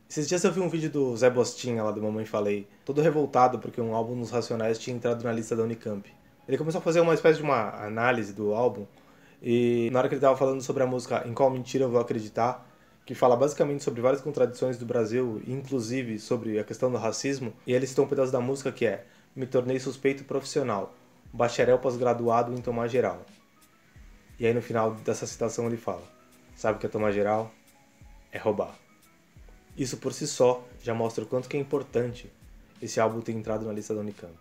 Esses dias eu vi um vídeo do Zé Bostinha lá do Mamãe Falei, todo revoltado porque um álbum dos Racionais tinha entrado na lista da Unicamp. Ele começou a fazer uma espécie de uma análise do álbum e na hora que ele tava falando sobre a música Em Qual Mentira Eu Vou Acreditar, que fala basicamente sobre várias contradições do Brasil, inclusive sobre a questão do racismo, e ele citou um pedaço da música que é Me tornei suspeito profissional, bacharel pós-graduado em tomar geral. E aí no final dessa citação ele fala, sabe o que é tomar geral? É roubar. Isso por si só já mostra o quanto que é importante esse álbum ter entrado na lista da Unicamp.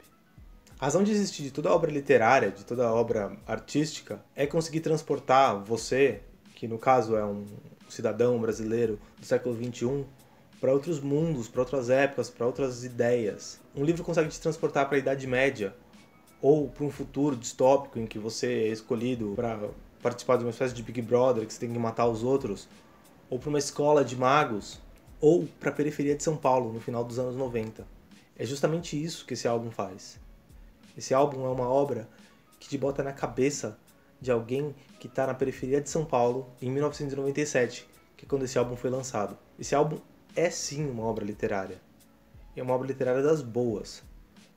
A razão de existir de toda obra literária, de toda obra artística, é conseguir transportar você, que no caso é um cidadão brasileiro do século XXI, para outros mundos, para outras épocas, para outras ideias. Um livro consegue te transportar para a Idade Média, ou para um futuro distópico em que você é escolhido para participar de uma espécie de Big Brother, que você tem que matar os outros, ou para uma escola de magos, ou para a periferia de São Paulo, no final dos anos 90. É justamente isso que esse álbum faz. Esse álbum é uma obra que te bota na cabeça de alguém que está na periferia de São Paulo em 1997, que é quando esse álbum foi lançado. Esse álbum é sim uma obra literária. É uma obra literária das boas.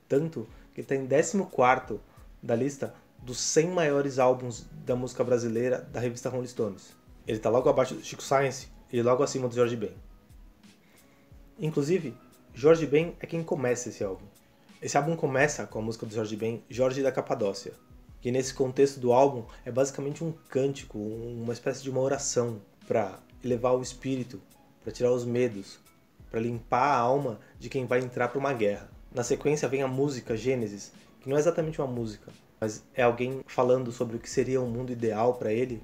Tanto que está em 14º da lista dos 100 maiores álbuns da música brasileira da revista Rolling Stones. Ele está logo abaixo do Chico Science e logo acima do Jorge Ben. Inclusive, Jorge Ben é quem começa esse álbum. Esse álbum começa com a música do Jorge Ben, Jorge da Capadócia, que nesse contexto do álbum é basicamente um cântico, uma espécie de uma oração para elevar o espírito, para tirar os medos, para limpar a alma de quem vai entrar para uma guerra. Na sequência vem a música Gênesis, que não é exatamente uma música, mas é alguém falando sobre o que seria um mundo ideal para ele,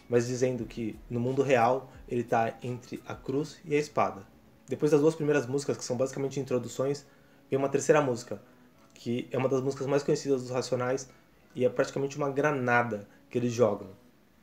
mas dizendo que no mundo real ele está entre a cruz e a espada. Depois das duas primeiras músicas, que são basicamente introduções, vem uma terceira música, que é uma das músicas mais conhecidas dos Racionais e é praticamente uma granada que eles jogam.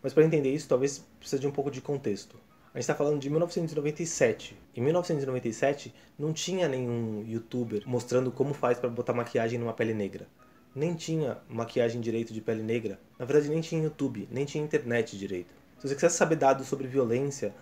Mas para entender isso, talvez precise de um pouco de contexto. A gente está falando de 1997. Em 1997, não tinha nenhum youtuber mostrando como faz para botar maquiagem numa pele negra. Nem tinha maquiagem direito de pele negra. Na verdade, nem tinha YouTube, nem tinha internet direito. Se você quisesse saber dados sobre violência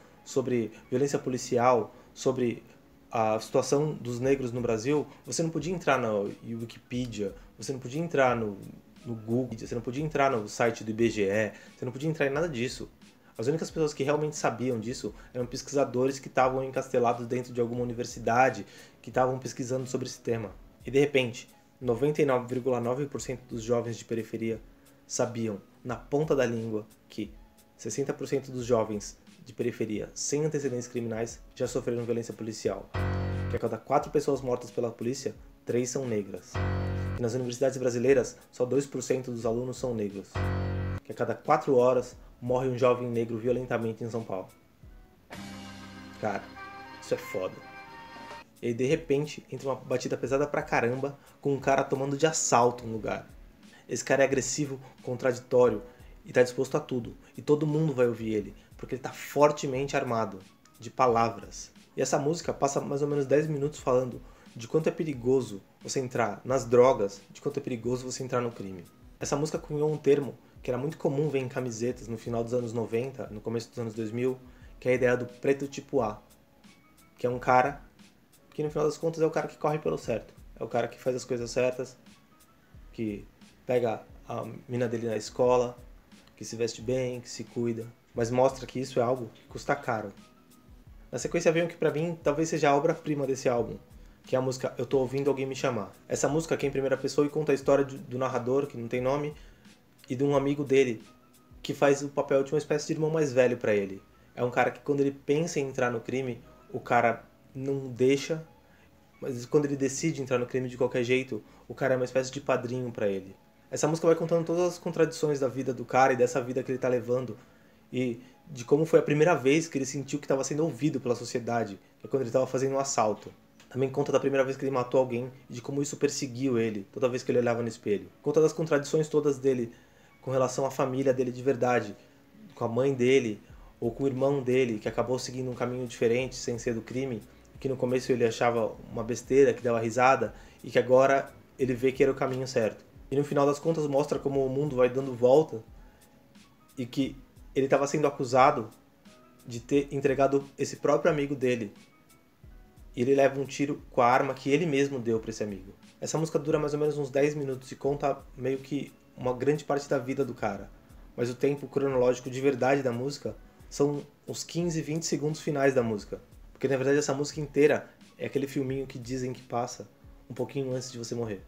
policial, sobre a situação dos negros no Brasil, você não podia entrar na Wikipedia, você não podia entrar no Google, você não podia entrar no site do IBGE, você não podia entrar em nada disso. As únicas pessoas que realmente sabiam disso eram pesquisadores que estavam encastelados dentro de alguma universidade, que estavam pesquisando sobre esse tema. E de repente, 99,9% dos jovens de periferia sabiam, na ponta da língua, que 60% dos jovens de periferia sem antecedentes criminais já sofreram violência policial. Que a cada 4 pessoas mortas pela polícia, 3 são negras. Que nas universidades brasileiras, só 2% dos alunos são negros. Que a cada 4 horas morre um jovem negro violentamente em São Paulo. Cara, isso é foda. E aí de repente entra uma batida pesada pra caramba com um cara tomando de assalto um lugar. Esse cara é agressivo, contraditório e tá disposto a tudo. E todo mundo vai ouvir ele, porque ele tá fortemente armado de palavras. E essa música passa mais ou menos 10 minutos falando de quanto é perigoso você entrar nas drogas, de quanto é perigoso você entrar no crime. Essa música cunhou um termo que era muito comum ver em camisetas no final dos anos 90, no começo dos anos 2000, que é a ideia do preto tipo A, que é um cara que no final das contas é o cara que corre pelo certo, é o cara que faz as coisas certas, que pega a mina dele na escola, que se veste bem, que se cuida, mas mostra que isso é algo que custa caro. Na sequência vem o que pra mim talvez seja a obra-prima desse álbum, que é a música Eu Tô Ouvindo Alguém Me Chamar. Essa música aqui é em primeira pessoa e conta a história do narrador, que não tem nome, e de um amigo dele, que faz o papel de uma espécie de irmão mais velho pra ele. É um cara que quando ele pensa em entrar no crime, o cara não deixa, mas quando ele decide entrar no crime de qualquer jeito, o cara é uma espécie de padrinho pra ele. Essa música vai contando todas as contradições da vida do cara e dessa vida que ele tá levando, e de como foi a primeira vez que ele sentiu que estava sendo ouvido pela sociedade, que é quando ele estava fazendo um assalto. Também conta da primeira vez que ele matou alguém e de como isso perseguiu ele toda vez que ele olhava no espelho. Conta das contradições todas dele com relação à família dele de verdade, com a mãe dele ou com o irmão dele, que acabou seguindo um caminho diferente sem ser do crime, que no começo ele achava uma besteira, que dava risada, e que agora ele vê que era o caminho certo. E no final das contas mostra como o mundo vai dando volta e que ele estava sendo acusado de ter entregado esse próprio amigo dele e ele leva um tiro com a arma que ele mesmo deu para esse amigo. Essa música dura mais ou menos uns 10 minutos e conta meio que uma grande parte da vida do cara. Mas o tempo cronológico de verdade da música são os 15, 20 segundos finais da música. Porque na verdade essa música inteira é aquele filminho que dizem que passa um pouquinho antes de você morrer.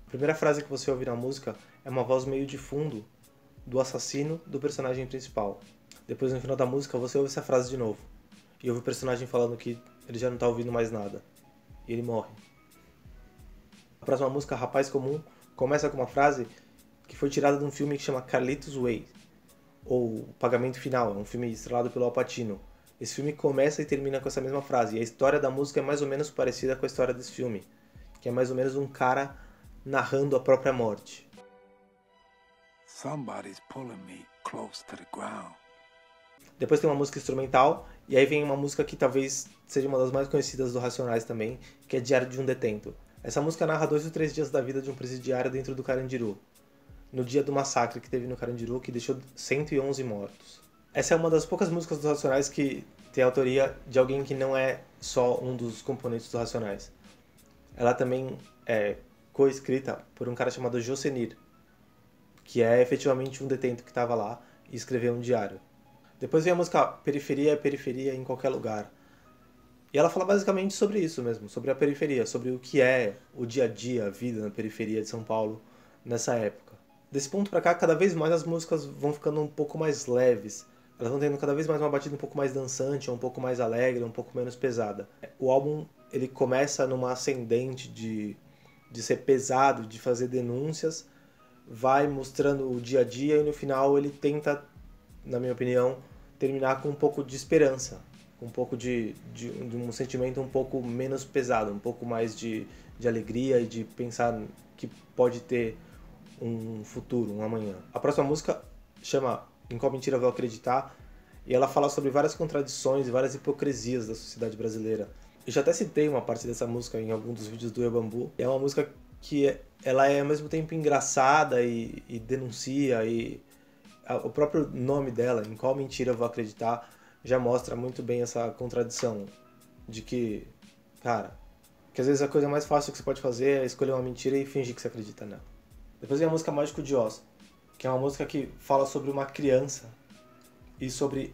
A primeira frase que você ouve na música é uma voz meio de fundo do assassino do personagem principal. Depois no final da música você ouve essa frase de novo. E ouve o personagem falando que ele já não tá ouvindo mais nada. E ele morre. A próxima música, Rapaz Comum, começa com uma frase que foi tirada de um filme que chama Carlitos Way, ou O Pagamento Final, é um filme estrelado pelo Al Pacino. Esse filme começa e termina com essa mesma frase, e a história da música é mais ou menos parecida com a história desse filme, que é mais ou menos um cara narrando a própria morte. Somebody's pulling me close to the ground. Depois tem uma música instrumental, e aí vem uma música que talvez seja uma das mais conhecidas do Racionais também, que é Diário de um Detento. Essa música narra 2 ou 3 dias da vida de um presidiário dentro do Carandiru, no dia do massacre que teve no Carandiru, que deixou 111 mortos. Essa é uma das poucas músicas dos Racionais que tem a autoria de alguém que não é só um dos componentes dos Racionais. Ela também é coescrita por um cara chamado Jocenir, que é efetivamente um detento que estava lá e escreveu um diário. Depois vem a música Periferia é Periferia em Qualquer Lugar. E ela fala basicamente sobre isso mesmo, sobre a periferia, sobre o que é o dia a dia, a vida na periferia de São Paulo nessa época. Desse ponto pra cá, cada vez mais as músicas vão ficando um pouco mais leves. Elas vão tendo cada vez mais uma batida um pouco mais dançante, um pouco mais alegre, um pouco menos pesada. O álbum, ele começa numa ascendente de ser pesado, de fazer denúncias, vai mostrando o dia a dia e no final ele tenta, na minha opinião, terminar com um pouco de esperança, com um pouco de um sentimento um pouco menos pesado, um pouco mais de alegria e de pensar que pode ter um futuro, um amanhã. A próxima música chama Em Qual Mentira Vou Acreditar, e ela fala sobre várias contradições e várias hipocrisias da sociedade brasileira. Eu já até citei uma parte dessa música em algum dos vídeos do Eu Bambu. É uma música que ela é ao mesmo tempo engraçada e denuncia, e o próprio nome dela, Em Qual Mentira Eu Vou Acreditar, já mostra muito bem essa contradição de que, cara, que às vezes a coisa mais fácil que você pode fazer é escolher uma mentira e fingir que você acredita nela. Depois vem a música Mágico de Oz, que é uma música que fala sobre uma criança e sobre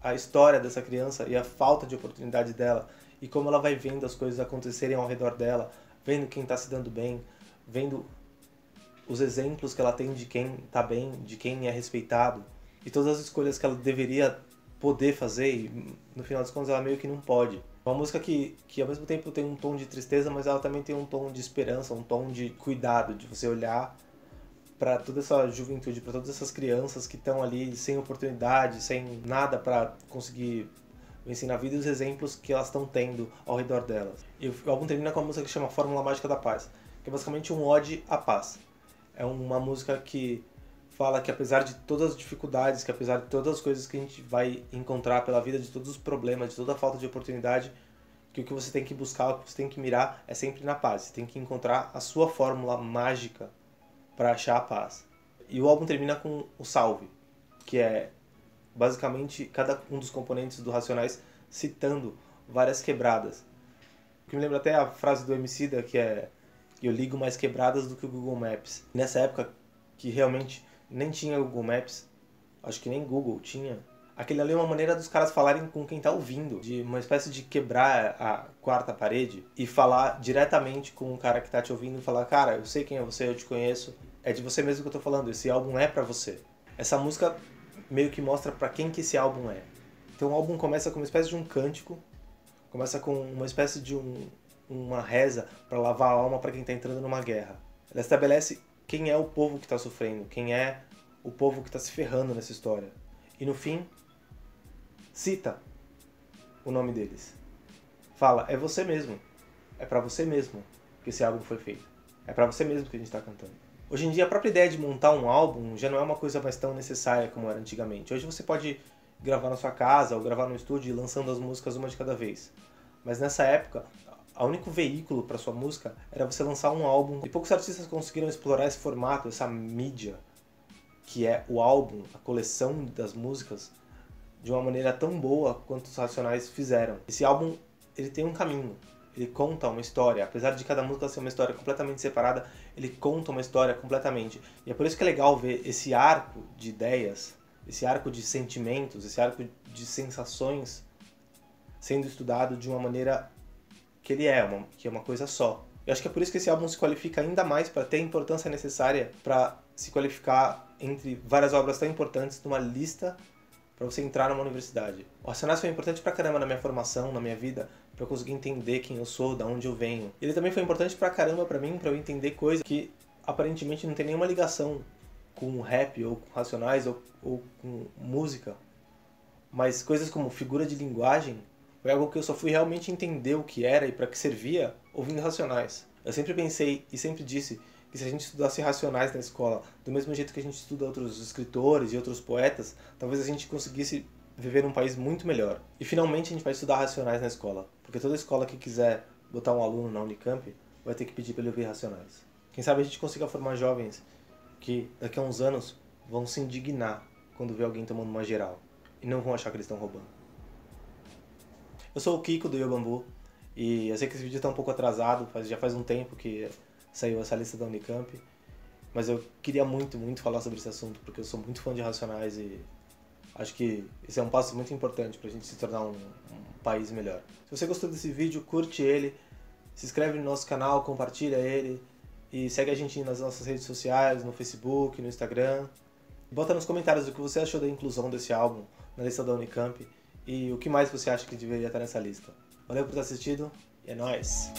a história dessa criança e a falta de oportunidade dela e como ela vai vendo as coisas acontecerem ao redor dela, vendo quem está se dando bem, vendo os exemplos que ela tem de quem está bem, de quem é respeitado e todas as escolhas que ela deveria poder fazer e no final das contas ela meio que não pode. Uma música que ao mesmo tempo tem um tom de tristeza, mas ela também tem um tom de esperança, um tom de cuidado, de você olhar para toda essa juventude, para todas essas crianças que estão ali sem oportunidade, sem nada para conseguir vencer na vida e os exemplos que elas estão tendo ao redor delas. E o álbum termina com uma música que chama Fórmula Mágica da Paz, que é basicamente um ode à paz. É uma música que fala que apesar de todas as dificuldades, que apesar de todas as coisas que a gente vai encontrar pela vida, de todos os problemas, de toda a falta de oportunidade, que o que você tem que buscar, o que você tem que mirar é sempre na paz. Você tem que encontrar a sua fórmula mágica para achar a paz. E o álbum termina com o Salve, que é basicamente cada um dos componentes do Racionais citando várias quebradas. O que me lembra até a frase do Emicida, que é: eu ligo mais quebradas do que o Google Maps. Nessa época que realmente nem tinha Google Maps, acho que nem Google tinha, aquele ali é uma maneira dos caras falarem com quem tá ouvindo, de uma espécie de quebrar a quarta parede e falar diretamente com o cara que tá te ouvindo e falar: cara, eu sei quem é você, eu te conheço, é de você mesmo que eu tô falando, esse álbum é pra você. Essa música meio que mostra pra quem que esse álbum é. Então o álbum começa com uma espécie de um cântico, começa com uma espécie de uma reza para lavar a alma para quem tá entrando numa guerra. Ela estabelece quem é o povo que está sofrendo, quem é o povo que está se ferrando nessa história. E no fim, cita o nome deles. Fala, é você mesmo. É pra você mesmo que esse álbum foi feito. É pra você mesmo que a gente tá cantando. Hoje em dia, a própria ideia de montar um álbum já não é uma coisa mais tão necessária como era antigamente. Hoje você pode gravar na sua casa ou gravar no estúdio e lançando as músicas uma de cada vez. Mas nessa época, o único veículo para sua música era você lançar um álbum. E poucos artistas conseguiram explorar esse formato, essa mídia, que é o álbum, a coleção das músicas, de uma maneira tão boa quanto os Racionais fizeram. Esse álbum ele tem um caminho. Ele conta uma história, apesar de cada música ser uma história completamente separada, ele conta uma história completamente. E é por isso que é legal ver esse arco de ideias, esse arco de sentimentos, esse arco de sensações sendo estudado de uma maneira que ele que é uma coisa só. Eu acho que é por isso que esse álbum se qualifica ainda mais para ter a importância necessária para se qualificar entre várias obras tão importantes numa lista para você entrar numa universidade. O Racionais foi importante pra caramba na minha formação, na minha vida, para eu conseguir entender quem eu sou, da onde eu venho. Ele também foi importante pra caramba pra mim, pra eu entender coisas que aparentemente não tem nenhuma ligação com rap ou com Racionais ou com música. Mas coisas como figura de linguagem foi algo que eu só fui realmente entender o que era e para que servia ouvindo Racionais. Eu sempre pensei e sempre disse que se a gente estudasse Racionais na escola, do mesmo jeito que a gente estuda outros escritores e outros poetas, talvez a gente conseguisse viver num país muito melhor. E finalmente a gente vai estudar Racionais na escola, porque toda escola que quiser botar um aluno na Unicamp vai ter que pedir para ele ouvir Racionais. Quem sabe a gente consiga formar jovens que daqui a uns anos vão se indignar quando vê alguém tomando uma geral e não vão achar que eles estão roubando. Eu sou o Kiko do Iobambu e eu sei que esse vídeo está um pouco atrasado, já faz um tempo que saiu essa lista da Unicamp, mas eu queria muito falar sobre esse assunto, porque eu sou muito fã de Racionais e acho que esse é um passo muito importante pra gente se tornar um país melhor. Se você gostou desse vídeo, curte ele, se inscreve no nosso canal, compartilha ele e segue a gente nas nossas redes sociais, no Facebook, no Instagram. Bota nos comentários o que você achou da inclusão desse álbum na lista da Unicamp e o que mais você acha que deveria estar nessa lista. Valeu por ter assistido e é nóis!